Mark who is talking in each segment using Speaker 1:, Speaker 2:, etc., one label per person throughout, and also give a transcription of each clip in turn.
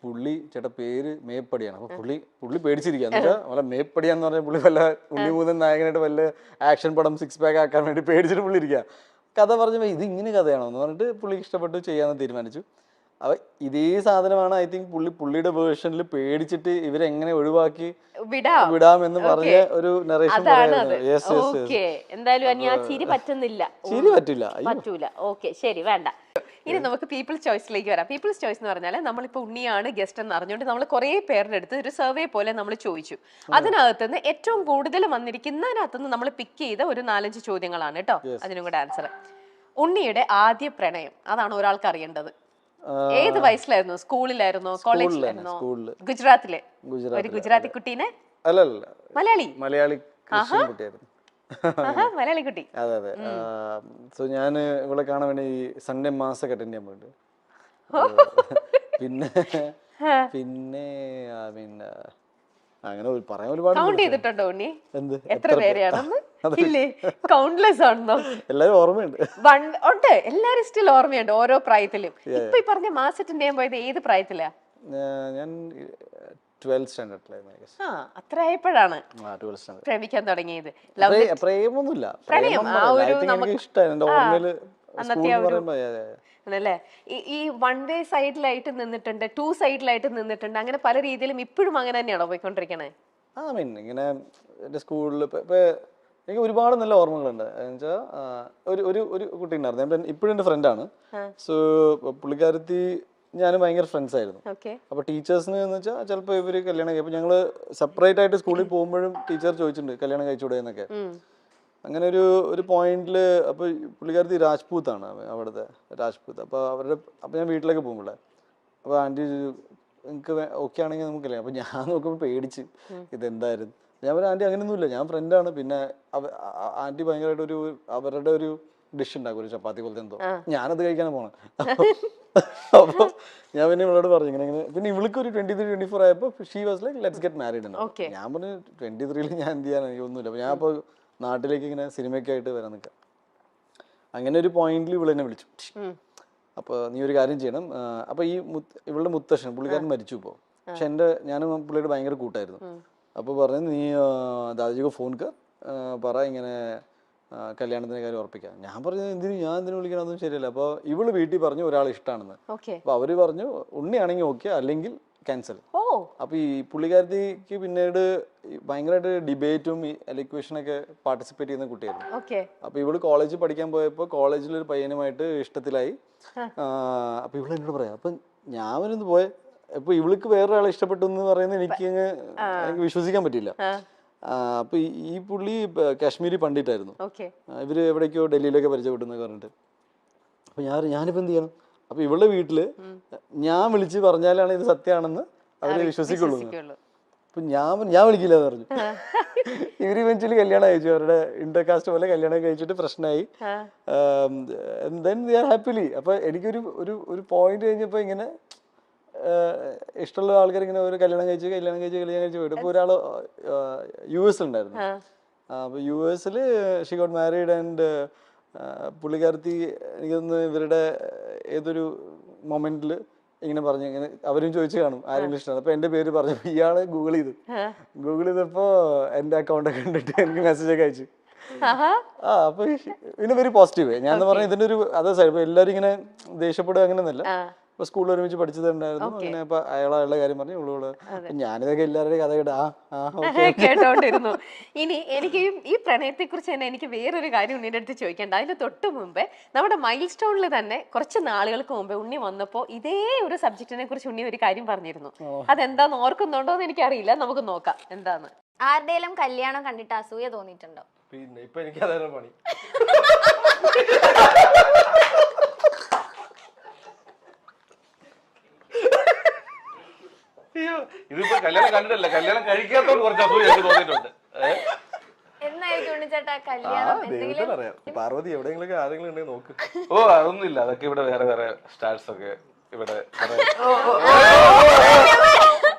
Speaker 1: പുള്ളി ചേട്ടാ പേര് മേപ്പടിയാണ്. അപ്പൊ പുള്ളി പേടിച്ചിരിക്കുക. എന്ന് വെച്ചാൽ വല്ല മേപ്പടിയാന്ന് പറഞ്ഞാൽ പുള്ളി വല്ല ഉണ്ണിമൂന്നൻ നായകനായിട്ട് വല്ല ആക്ഷൻ പടം 6 പാക്ക് ആക്കാൻ വേണ്ടി പേടിച്ചിട്ട് പുള്ളി ഇരിക്കുക. കഥ പറഞ്ഞപ്പോൾ ഇത് ഇങ്ങനെ കഥയാണോ എന്ന് പറഞ്ഞിട്ട് പുള്ളിക്ക് ഇഷ്ടപ്പെട്ടു, ചെയ്യാമെന്ന് തീരുമാനിച്ചു. അപ്പൊ ഇതേ സാധനമാണ് ഐ തിങ്ക് പുള്ളിയുടെ വേർഷനിൽ പേടിച്ചിട്ട് ഇവരെങ്ങനെ ഒഴിവാക്കി വിടാമെന്ന് പറഞ്ഞ ഒരു നറേഷൻ.
Speaker 2: എന്തായാലും ചിരി പറ്റുന്നില്ല,
Speaker 1: ചിരി പറ്റൂല.
Speaker 2: ഓക്കെ ശരി, വേണ്ട. ഇനി നമുക്ക് പീപ്പിൾസ് ചോയ്സിലേക്ക് വരാം. പീപ്പിൾസ് ചോയ്സ് എന്ന് പറഞ്ഞാൽ നമ്മളിപ്പോ ഉണ്ണിയാണ് ഗസ്റ്റ് എന്ന് അറിഞ്ഞുകൊണ്ട് നമ്മൾ കുറെ പേരുടെ അടുത്ത് ഒരു സർവേ പോലെ നമ്മൾ ചോദിച്ചു. അതിനകത്തുനിന്ന് ഏറ്റവും കൂടുതൽ വന്നിരിക്കുന്നതിനകത്തുനിന്ന് നമ്മൾ പിക്ക് ചെയ്ത ഒരു 4-5 ചോദ്യങ്ങളാണ് കേട്ടോ. അതിനും കൂടെ ആൻസർ. ഉണ്ണിയുടെ ആദ്യ പ്രണയം, അതാണ് ഒരാൾക്ക് അറിയേണ്ടത്. ഏത് വയസ്സിലായിരുന്നു? സ്കൂളിലായിരുന്നോ, കോളേജിലായിരുന്നോ? ഗുജറാത്തിലെ ഒരു ഗുജറാത്തി കുട്ടീനെ? മലയാളി
Speaker 1: കുട്ടിയായിരുന്നു.
Speaker 2: മലയാളി കുട്ടി.
Speaker 1: അതെ അതെ. സോ ഞാൻ ഇവിടെ കാണാൻ വേണ്ടി സൺഡേ മാസൊക്കെ അറ്റൻഡ് ചെയ്യാൻ പോയിട്ട് പിന്നെ പിന്നെ അങ്ങനെ പറയാൻ ഒരുപാട്
Speaker 2: കൗണ്ട് ചെയ്തിട്ടുണ്ടോ ഉണ്ണി? എത്ര പേരെയാണെന്ന്? ഇല്ലേ, കൗണ്ട്ലെസ് ആണെന്നോ?
Speaker 1: എല്ലാരും ഓർമ്മയുണ്ട്.
Speaker 2: ഉണ്ട്, എല്ലാരും സ്റ്റിൽ ഓർമ്മയുണ്ട് ഓരോ പ്രായത്തിലും. ഇപ്പൊ ഈ പറഞ്ഞ മാസ് അറ്റൻഡ് ചെയ്യാൻ പോയത് ഏത് പ്രായത്തിലാ?
Speaker 1: ഞാൻ 12th സ്റ്റാൻഡേർഡിലായിരുന്നു.
Speaker 2: അത്ര ആയപ്പോഴാണ് പ്രേമിക്കാൻ തുടങ്ങിയത്.
Speaker 1: പ്രേമൊന്നുമില്ല,
Speaker 2: ആണല്ലേ? ഈ 1 വേ സൈഡിലായിട്ട് നിന്നിട്ടുണ്ട്, 2 സൈഡിലായിട്ട് നിന്നിട്ടുണ്ട്, അങ്ങനെ പല രീതിയിലും ഇപ്പോഴും അങ്ങനെ തന്നെയാണോ പോയിക്കൊണ്ടിരിക്കണേ?
Speaker 1: ഇങ്ങനെ എന്റെ സ്കൂളിൽ എനിക്ക് ഒരുപാട് നല്ല ഓർമ്മകളുണ്ട്. എന്നുവെച്ചാൽ ഒരു കുട്ടി ഉണ്ടായിരുന്നു, ഇപ്പോഴും എന്റെ ഫ്രണ്ടാണ്. സോ പുള്ളിക്കാരത്തി ഞാനും ഭയങ്കര ഫ്രണ്ട്സ് ആയിരുന്നു. അപ്പൊ ടീച്ചേഴ്സിന് എന്ന് വെച്ചാൽ ചിലപ്പോൾ ഇവര് കല്യാണം കഴിയും. ഞങ്ങള് സെപ്പറേറ്റ് ആയിട്ട് സ്കൂളിൽ പോകുമ്പോഴും ടീച്ചർ ചോദിച്ചിട്ടുണ്ട് കല്യാണം കഴിച്ചുകൂടെ എന്നൊക്കെ. അങ്ങനെ ഒരു പോയിന്റില് അപ്പൊ പുള്ളിക്കാരത്തി രാജ്പൂത്താണ്, അവിടുത്തെ രാജ്പൂത്ത്. അപ്പൊ ഞാൻ വീട്ടിലേക്ക് പോകുമ്പോഴേ അപ്പൊ ആന്റി നിങ്ങൾക്ക് ഓക്കെ ആണെങ്കിൽ നമുക്കല്ലേ. അപ്പൊ ഞാൻ നോക്കുമ്പോൾ പേടിച്ച് ഇതെന്തായിരുന്നു. ഞാൻ പറഞ്ഞ ആന്റി അങ്ങനെയൊന്നുമില്ല, ഞാൻ ഫ്രണ്ടാണ്. പിന്നെ ആന്റി ഭയങ്കരമായിട്ട് അവരുടെ ഒരു ഡിഷ് ഉണ്ടാക്കും, ഒരു ചപ്പാത്തി പോലത്തെ എന്തോ, ഞാനത് കഴിക്കാനാണ് പോണത്. അപ്പൊ ഞാൻ പിന്നെ ഇവളോട് പറഞ്ഞു ഇങ്ങനെ. പിന്നെ ഇവൾക്ക് ഒരു 23-24 ആയപ്പോ she was like let's get married. ഞാൻ പറഞ്ഞു 23-ൽ ഞാൻ എന്ത് ചെയ്യാൻ, എനിക്ക് ഒന്നുമില്ല. അപ്പൊ ഞാൻ അപ്പോൾ നാട്ടിലേക്ക് ഇങ്ങനെ സിനിമയ്ക്കായിട്ട് വരാൻ നിൽക്കാം. അങ്ങനെ ഒരു പോയിന്റിൽ ഇവളെന്നെ വിളിച്ചു. അപ്പൊ നീ ഒരു കാര്യം ചെയ്യണം. അപ്പൊ ഇവളുടെ മുത്തശ്ശൻ പുള്ളിക്കാരൻ മരിച്ചു ഇപ്പോ. പക്ഷെ ഞാനും പുള്ളിയുടെ ഭയങ്കര കൂട്ടായിരുന്നു. അപ്പൊ പറഞ്ഞു നീ ദാദാജിക്ക് ഫോൺ പറ ഇങ്ങനെ കല്യാണത്തിന്റെ കാര്യം ഉറപ്പിക്കാം. ഞാൻ പറഞ്ഞു ഞാൻ എന്തിനു വിളിക്കണം, അതൊന്നും ശരിയല്ല. അപ്പൊ ഇവള് വീട്ടിൽ പറഞ്ഞു ഒരാൾ ഇഷ്ടമാണെന്ന്. അപ്പൊ അവര് പറഞ്ഞു ഉണ്ണിയാണെങ്കിൽ ഓക്കെ, അല്ലെങ്കിൽ ക്യാൻസൽ. അപ്പൊ ഈ പുള്ളിക്കാരത്തിക്ക് പിന്നീട് ഭയങ്കരമായിട്ട് ഡിബേറ്റും എലിക്വേഷനൊക്കെ പാർട്ടിസിപ്പേറ്റ് ചെയ്യുന്ന കുട്ടിയായിരുന്നു. അപ്പൊ ഇവള് കോളേജിൽ പഠിക്കാൻ പോയപ്പോ കോളേജിലൊരു പയ്യനുമായിട്ട് ഇഷ്ടത്തിലായി. അപ്പൊ ഇവള് എന്നോട് പറയാം, അപ്പൊ ഞാൻ വരുന്നത് പോയെ. അപ്പൊ ഇവൾക്ക് വേറൊരാളെ ഇഷ്ടപ്പെട്ടു എന്ന് പറയുന്നത് എനിക്ക് വിശ്വസിക്കാൻ പറ്റില്ല. അപ്പൊ ഈ പുള്ളി കാശ്മീരി പണ്ഡിറ്റായിരുന്നു. ഇവര് എവിടേക്കോ ഡൽഹിയിലൊക്കെ പരിചയപ്പെട്ടെന്നൊക്കെ പറഞ്ഞിട്ട്. അപ്പൊ ഞാനിപ്പോ എന്ത് ചെയ്യണം? അപ്പൊ ഇവളുടെ വീട്ടില് ഞാൻ വിളിച്ച് പറഞ്ഞാലാണ് ഇത് സത്യമാണെന്ന് അവര് വിശ്വസിക്കുള്ളൂ. അപ്പൊ ഞാൻ വിളിക്കില്ല എന്ന് പറഞ്ഞു. ഇവര് ഇവൻച്വലി കല്യാണം കഴിച്ചു, അവരുടെ ഇന്റർകാസ്റ്റ് പോലെ കല്യാണം കഴിച്ചിട്ട് പ്രശ്നമായി. ഹാപ്പിലി. അപ്പൊ എനിക്കൊരു പോയിന്റ് കഴിഞ്ഞപ്പോ ഇങ്ങനെ ഇഷ്ടമുള്ള ആൾക്കാർ ഇങ്ങനെ ഒരു കല്യാണം കഴിച്ച് പോയിട്ട്. ഇപ്പൊ ഒരാള് US ഉണ്ടായിരുന്നു. അപ്പൊ US she got married and പുള്ളിക്കാരത്തി എനിക്കൊന്ന് ഇവരുടെ ഏതൊരു മൊമെന്റില് ഇങ്ങനെ പറഞ്ഞു, ഇങ്ങനെ അവരും ചോദിച്ചു കാണും ആരെങ്കിലും ഇഷ്ടമാണ്. അപ്പൊ എന്റെ പേര് പറഞ്ഞപ്പോ ഇയാള് ഗൂഗിൾ ചെയ്തപ്പോ എന്റെ അക്കൗണ്ടൊക്കെ കണ്ടിട്ട് എനിക്ക് മെസ്സേജ് ഒക്കെ അയച്ചു. അപ്പൊ ഇതിന് വെരി പോസിറ്റീവ്. ഞാൻ പറഞ്ഞ ഇതിന്റെ ഒരു അതേ സൈഡ്. ഇപ്പൊ എല്ലാരും ഇങ്ങനെ ദേഷ്യപ്പെടുക അങ്ങനെയൊന്നല്ല. ഇപ്പൊ സ്കൂളിൽ ഒരുമിച്ച് പഠിച്ചതുണ്ടായിരുന്നു. അങ്ങനെ അപ്പൊ അയാളുടെ കാര്യം പറഞ്ഞു ഇവളോട്. ഞാനിതൊക്കെ എല്ലാവരുടെയും കഥ
Speaker 2: കേട്ടോണ്ടിരുന്നു. ഇനി എനിക്ക് ഈ പ്രണയത്തെ കുറിച്ച് തന്നെ എനിക്ക് വേറൊരു കാര്യം ഉണ്ണിയുടെ അടുത്ത് ചോദിക്കേണ്ട. അതിന് തൊട്ട് മുമ്പേ നമ്മുടെ മൈൽ സ്റ്റോണിൽ തന്നെ കുറച്ച് നാളുകൾക്ക് മുമ്പേ ഉണ്ണി വന്നപ്പോ ഇതേ ഒരു സബ്ജക്റ്റിനെ കുറിച്ച് ഉണ്ണി ഒരു കാര്യം പറഞ്ഞിരുന്നു. അതെന്താന്ന് ഓർക്കുന്നുണ്ടോ എന്ന് എനിക്കറിയില്ല, നമുക്ക് നോക്കാം എന്താന്ന്.
Speaker 3: ആരുടെയും കല്യാണം കണ്ടിട്ട് അസൂയ തോന്നിയിട്ടുണ്ടോ?
Speaker 1: പിന്നെ ഇപ്പൊ എനിക്ക് അതാണ് പണി.
Speaker 4: ഇതിപ്പോ കല്യാണം കണ്ടിട്ടല്ല, കല്യാണം കഴിക്കാത്തോണ്ട് കുറച്ച് അസൂയ എനിക്ക് തോന്നിയിട്ടുണ്ട്.
Speaker 1: പാർവതി എവിടെയെങ്കിലും ആരെങ്കിലും ഉണ്ടെങ്കിൽ നോക്ക്.
Speaker 4: ഓ അതൊന്നുമില്ല, അതൊക്കെ ഇവിടെ വേറെ വേറെ സ്റ്റാർസ് ഒക്കെ ഇവിടെ.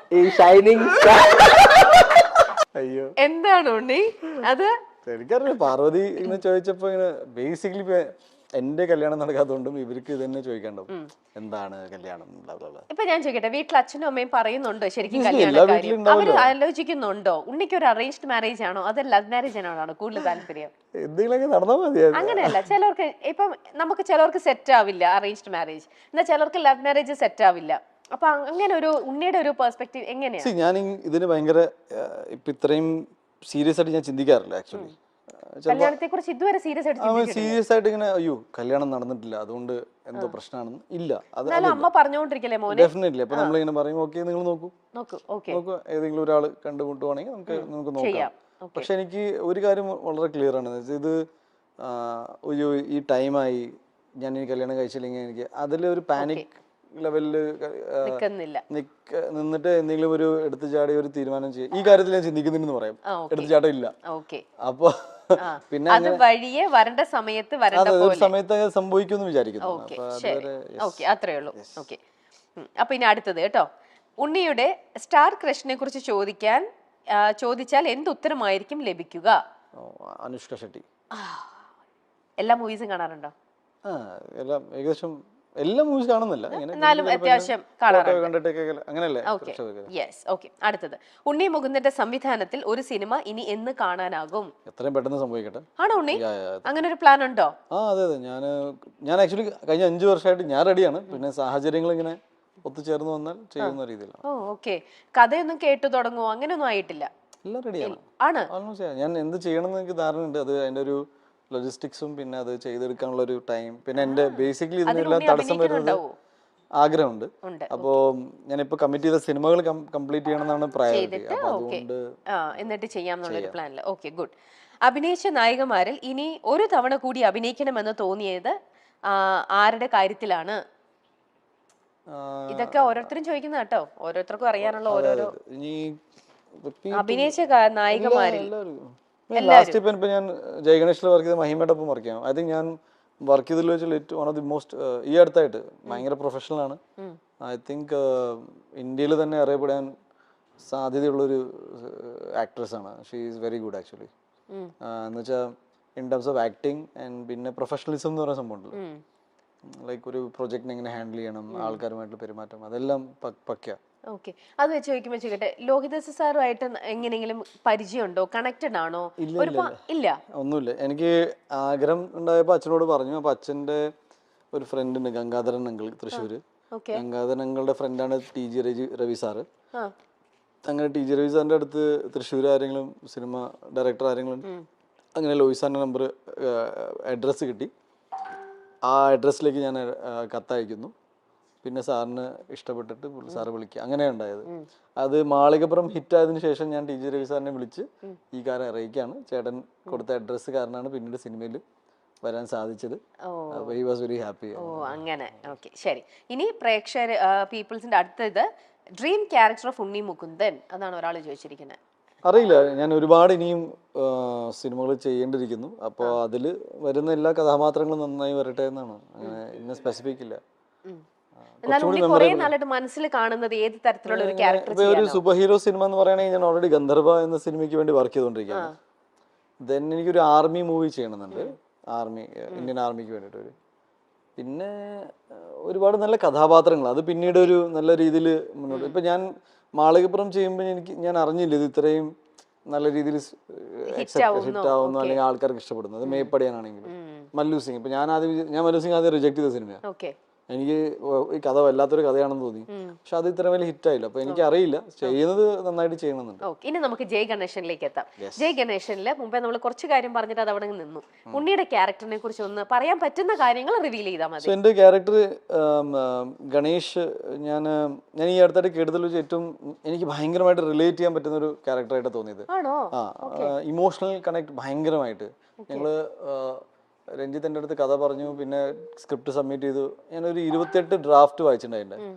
Speaker 1: അയ്യോ
Speaker 2: എന്താണ് ഉണ്ണി അത്?
Speaker 1: എനിക്കറിയില്ല. പാർവതി ഇങ്ങനെ ചോദിച്ചപ്പോ ഇങ്ങനെ ബേസിക്കലി എൻ്റെ കല്യാണം നടക്കാത്തതുകൊണ്ടും ഇവർക്ക് ഇത് തന്നെ ചോദിക്കേണ്ടത് എന്താണ് കല്യാണം blah blah blah.
Speaker 2: ഇപ്പൊ ഞാൻ ചോദിക്കട്ടെ, വീട്ടിൽ അച്ഛനും അമ്മയും പറയുന്നുണ്ടോ ശരിക്കും
Speaker 1: Obviously,
Speaker 2: കല്യാണ
Speaker 1: എല്ലാ
Speaker 2: കാര്യം?
Speaker 1: വീട്ടിലും
Speaker 2: അവര്
Speaker 1: ഉണ്ടാവുമല്ലോ.
Speaker 2: ആലോചിക്കുന്നുണ്ടോ ഉണ്ണിക്ക് ഒരു അറേഞ്ച്ഡ് മാരേജ് ആണോ അതോ ലവ് മാരേജ് ആണോ കൂടുതൽ താല്പര്യം?
Speaker 1: എന്തെങ്കിലുമൊക്കെ നടന്നാൽ മതിയായിരുന്നു.
Speaker 2: അങ്ങനെയല്ല, ചിലർക്ക് ഇപ്പം നമുക്ക് ചിലർക്ക് സെറ്റ് ആവില്ല അറേഞ്ച്ഡ് മാരേജ്, എന്നാൽ ചിലർക്ക് ലവ് മാരേജ് സെറ്റ് ആവില്ല. അപ്പൊ അങ്ങനെ ഒരു ഉണ്ണിയുടെ ഒരു പെർസ്പെക്റ്റീവ് എങ്ങനെയാണ്?
Speaker 1: See, ഞാൻ ഇതിന് ഭയങ്കര ഇപ്പൊ ഇത്രയും സീരിയസ് ആയിട്ട് ഞാൻ ചിന്തിക്കാറില്ല ആക്ച്വലി.
Speaker 2: കല്യാണത്തെ കുറിച്ച് ഇതുവരെ സീരിയസ് ആയിട്ട് ചിന്തിച്ചിട്ടില്ല.
Speaker 1: സീരിയസ് ആയിട്ട് ഇങ്ങനെ അയ്യോ കല്യാണം നടന്നിട്ടില്ല അതുകൊണ്ട് എന്തോ പ്രശ്നമാണെന്ന് ഇല്ല. അത്
Speaker 2: എന്നാലും അമ്മ പറഞ്ഞുകൊണ്ടിരിക്കല്ലേ മോനെ
Speaker 1: ഡെഫിനറ്റ്ലി. അപ്പൊ നമ്മളിങ്ങനെ പറയും ഓക്കെ നിങ്ങൾ നോക്കൂ
Speaker 2: നോക്കൂ, ഓക്കെ
Speaker 1: നോക്കൂ ഏതെങ്കിലും ഒരാൾ കണ്ടുമുട്ടുവാണെങ്കിൽ നമുക്ക് നോക്കാം.
Speaker 2: ചെയ്യാം.
Speaker 1: പക്ഷെ എനിക്ക് ഒരു കാര്യം വളരെ ക്ലിയർ ആണ്, ഇത് ഒരു ഈ ടൈമായി ഞാൻ ഈ കല്യാണം കഴിച്ചില്ലെങ്കിൽ എനിക്ക് അതിലൊരു പാനിക് ലെവലില്
Speaker 2: നിൽക്കുന്നില്ല.
Speaker 1: നിന്നിട്ട് എന്തെങ്കിലും ഒരു എടുത്തു ചാടി ഒരു തീരുമാനം ചെയ്യും. ഈ കാര്യത്തിൽ ഞാൻ ചിന്തിക്കുന്നില്ലെന്ന് പറയാം. എടുത്തു ചാട്ടം ഇല്ല.
Speaker 2: ഓക്കെ,
Speaker 1: അപ്പൊ പിന്നെ
Speaker 2: അത് വഴിയെ വരണ്ട സമയത്ത് വരണ്ട
Speaker 1: ഒരു
Speaker 2: പോലെ.
Speaker 1: സമയത്ത് സംഭവിക്കുമെന്ന് വിചാരിക്കുന്നു.
Speaker 2: ഓക്കെ,
Speaker 1: അപ്പൊ
Speaker 2: ശരി,
Speaker 1: അതുവരെ
Speaker 2: ഓക്കെ, അത്രേ ഉള്ളൂ. ഓക്കെ, അപ്പൊ ഇനി അടുത്തത് കേട്ടോ, ഉണ്ണിയുടെ സ്റ്റാർ ക്രഷിനെ കുറിച്ച് ചോദിച്ചാൽ എന്ത് ഉത്തരമായിരിക്കും ലഭിക്കുക?
Speaker 1: അനുഷ്ക ഷെട്ടി.
Speaker 2: എല്ലാ മൂവീസും കാണാറുണ്ടോ?
Speaker 1: എല്ലാം ഏകദേശം എല്ലാ മൂവീസ് കാണുന്നില്ല,
Speaker 2: എന്നാലും അത്യാവശ്യം കാണാറുണ്ട്.
Speaker 1: കണ്ടിട്ടൊക്കെ അങ്ങനെയല്ലേ.
Speaker 2: Yes, okay. അടുത്തത്, ഉണ്ണി മുകുന്ദന്റെ സംവിധാനത്തിൽ ഒരു സിനിമ ഇനി എന്ന് കാണാനാകും?
Speaker 1: എത്രയും പെട്ടെന്ന് സംഭവിക്കട്ടെ.
Speaker 2: ആണോ ഉണ്ണി? അങ്ങനെ ഒരു പ്ലാൻ ഉണ്ടോ?
Speaker 1: അതെ ഞാൻ ആക്ച്വലി കഴിഞ്ഞ 5 വർഷമായിട്ട് ഞാൻ റെഡിയാണ്. പിന്നെ സാഹചര്യങ്ങൾ ഇങ്ങനെ ഒത്തുചേർന്ന് വന്നാൽ ചെയ്യുന്ന രീതിയിലാണ്.
Speaker 2: ഓ, ഓക്കെ. കഥയൊന്നും കേട്ടു തുടങ്ങുമോ? അങ്ങനെയൊന്നും ആയിട്ടില്ല?
Speaker 1: എല്ലാം റെഡിയാണ്.
Speaker 2: ആണ്.
Speaker 1: ഓൾമോസ്റ്റ് ഞാൻ എന്ത് ചെയ്യണമെന്ന് എനിക്ക് ധാരണയുണ്ട്. അത് അതിന്റെ ഒരു ലോജിസ്റ്റിക്സും പിന്നെ അത് ചെയ്തെടുക്കാനുള്ള ഒരു ടൈം പിന്നെ എന്റെ ബേസിക്കലി ഇതിനെല്ലാം തടസ്സം വരുന്നത് ആഗ്രഹമുണ്ട്. അപ്പോൾ ഞാനിപ്പോ കമ്മിറ്റ് ചെയ്ത സിനിമകൾ കംപ്ലീറ്റ് ചെയ്യണമെന്നാണ് പ്രയോറിറ്റി. അപ്പൊ അതുകൊണ്ട്
Speaker 2: എന്നിട്ട് ചെയ്യാമെന്നുള്ളൊരു പ്ലാനിൽ. Okay, good. അഭിനയിച്ച നായികമാരിൽ ഇനി ഒരു തവണ കൂടി അഭിനയിക്കണമെന്ന് തോന്നിയത് ആരുടെ കാര്യത്തിലാണ്? ഇതൊക്കെ ഓരോരുത്തരും ചോദിക്കുന്ന കേട്ടോ, ഓരോരുത്തർക്കും അറിയാനുള്ള ഓരോരോ
Speaker 1: ഇനി
Speaker 2: അഭിനയിച്ച നായികമാരിൽ.
Speaker 1: ലാസ്റ്റ് ഇപ്പൊ ഞാൻ ജയഗണേഷിൽ വർക്ക് ചെയ്ത മഹിമയുടെ ഒപ്പം വർക്ക് ചെയ്യാം. ഐ തിങ്ക് ഞാൻ വർക്ക് ചെയ്തതിൽ വെച്ചാൽ വൺ ഓഫ് ദി മോസ്റ്റ് ഈ അടുത്തായിട്ട് ഭയങ്കര പ്രൊഫഷണൽ ആണ്. ഐ തിങ്ക് ഇന്ത്യയിൽ തന്നെ അറിയപ്പെടാൻ സാധ്യതയുള്ളൊരു ആക്ട്രസ് ആണ്. She is very good actually. എന്ന് വെച്ചാൽ in terms of acting and പിന്നെ പ്രൊഫഷണലിസം എന്ന് പറയുന്ന സംഭവം ഉണ്ടല്ലോ, ലൈക്ക് ഒരു പ്രൊജക്റ്റിനെ എങ്ങനെ ഹാൻഡിൽ ചെയ്യണം, ആൾക്കാരുമായിട്ടുള്ള പെരുമാറ്റം, അതെല്ലാം പക്ക.
Speaker 2: ഓക്കെ, അത് വെച്ച് ചോദിക്കുമ്പോൾ ചോദിക്കട്ടെ, ലോഹിതദാസ് സാറുമായിട്ട് എങ്ങനെയെങ്കിലും പരിചയമുണ്ടോ? കണക്റ്റഡ് ആണോ? ഇല്ല,
Speaker 1: ഒന്നുമില്ല. എനിക്ക് ആഗ്രഹം ഉണ്ടായപ്പോൾ അച്ഛനോട് പറഞ്ഞു. അപ്പൊ അച്ഛൻ്റെ ഒരു ഫ്രണ്ട് ഉണ്ട്, ഗംഗാധരൻ അങ്കിൾ, തൃശ്ശൂര്. ഗംഗാധരൻ അങ്കിളുടെ ഫ്രണ്ടാണ് TG രവി സാറ്. അങ്ങനെ TG രവി സാറിന്റെ അടുത്ത് തൃശ്ശൂർ ആരെങ്കിലും സിനിമ ഡയറക്ടർ ആരെങ്കിലും, അങ്ങനെ ലോഹി സാറിന്റെ നമ്പർ അഡ്രസ്സ് കിട്ടി. ആ അഡ്രസ്സിലേക്ക് ഞാൻ കത്തയക്കുന്നു. പിന്നെ സാറിന് ഇഷ്ടപ്പെട്ടിട്ട് സാറ് വിളിക്കുക, അങ്ങനെയാണ് ഉണ്ടായത്. അത് മാളികപ്പുറം ഹിറ്റ് ആയതിനു ശേഷം ഞാൻ TG രവി സാറിനെ വിളിച്ച് ഈ കാര്യം അറിയിക്കുകയാണ്. ചേട്ടൻ കൊടുത്ത അഡ്രസ്സ് കാരണമാണ് പിന്നീട് സിനിമയിൽ വരാൻ സാധിച്ചത്. He was very happy.
Speaker 2: ഓ, അങ്ങനെ. ഓക്കെ, ശരി. ഇനി പ്രേക്ഷകർ പീപ്പിൾസിന്റെ അടുത്തത് dream character of Unni Mukundan, അതാണ് ഒരാൾ ചോദിച്ചിരിക്കുന്നത്.
Speaker 1: അറിയില്ല, ഞാൻ ഒരുപാട് ഇനിയും സിനിമകൾ ചെയ്യേണ്ടിയിരിക്കുന്നു. അപ്പോൾ അതിൽ വരുന്ന എല്ലാ കഥാപാത്രങ്ങളും നന്നായി വരട്ടെ എന്നാണ്. അങ്ങനെ ഇന്ന സ്പെസിഫിക് ഇല്ല.
Speaker 2: മനസ്സിൽ കാണുന്നത് ഏത് തരത്തിലുള്ള ഒരു ക്യാരക്ടർ?
Speaker 1: ഒരു സൂപ്പർ ഹീറോ സിനിമ എന്ന് പറയുകയാണെങ്കിൽ ഞാൻ ഓൾറെഡി ഗന്ധർവ എന്ന സിനിമയ്ക്ക് വേണ്ടി വർക്ക് ചെയ്തുകൊണ്ടിരിക്കുകയാണ്. ദെൻ എനിക്കൊരു ആർമി മൂവി ചെയ്യണമെന്നുണ്ട്, ഇന്ത്യൻ ആർമിക്ക് വേണ്ടിയിട്ട്. പിന്നെ ഒരുപാട് നല്ല കഥാപാത്രങ്ങൾ, അത് പിന്നീട് ഒരു നല്ല രീതിയിൽ മുന്നോട്ട്. ഇപ്പൊ ഞാൻ മാളികപ്പുറം ചെയ്യുമ്പോൾ ഞാൻ അറിഞ്ഞില്ല ഇത് ഇത്രയും നല്ല രീതിയിൽ ഹിറ്റ് ആവുന്നു അല്ലെങ്കിൽ ആൾക്കാർക്ക് ഇഷ്ടപ്പെടുന്നു. അത് മേപ്പടിയാനാണെങ്കിലും മല്ലു സിംഗ്. ഇപ്പൊ ഞാൻ മല്ലു സിംഗ് ആദ്യം റിജക്ട് ചെയ്ത സിനിമയാണ്. എനിക്ക് ഈ കഥ വല്ലാത്തൊരു കഥയാണെന്ന് തോന്നി. പക്ഷെ അത് ഇത്ര വലിയ ഹിറ്റ് ആയില്ല. അപ്പൊ എനിക്ക് അറിയില്ല, ചെയ്യുന്നത് നന്നായിട്ട് ചെയ്യണമെന്നുണ്ട്.
Speaker 2: ഇനി നമുക്ക് ജയ് ഗണേശനിലേക്ക് എത്താം. ജയ് ഗണേശനില് മുമ്പേ നമ്മൾ കുറച്ച് കാര്യം പറഞ്ഞിട്ട് അത് അവിടെ നിന്നു. ഉണ്ണിയുടെ ക്യാരക്ടറിനെ കുറിച്ച് ഒന്ന് പറയാൻ പറ്റുന്ന കാര്യങ്ങൾ റിവീൽ ചെയ്താൽ മതി.
Speaker 1: എന്റെ ക്യാരക്ടർ ഗണേഷ്, ഞാൻ ഈ അടുത്തായിട്ട് കേട്ടതിൽ വെച്ച് ഏറ്റവും എനിക്ക് ഭയങ്കരമായിട്ട് റിലേറ്റ് ചെയ്യാൻ പറ്റുന്ന ഒരു ക്യാരക്ടറായിട്ട് തോന്നിയത്. ഇമോഷണൽ കണക്ട് ഭയങ്കരമായിട്ട്. ഞങ്ങള് രഞ്ജിത്ത് എൻ്റെ അടുത്ത് കഥ പറഞ്ഞു, പിന്നെ സ്ക്രിപ്റ്റ് സബ്മിറ്റ് ചെയ്തു. ഞാനൊരു 28 ഡ്രാഫ്റ്റ് വായിച്ചിട്ടുണ്ടായിട്ടുണ്ട്.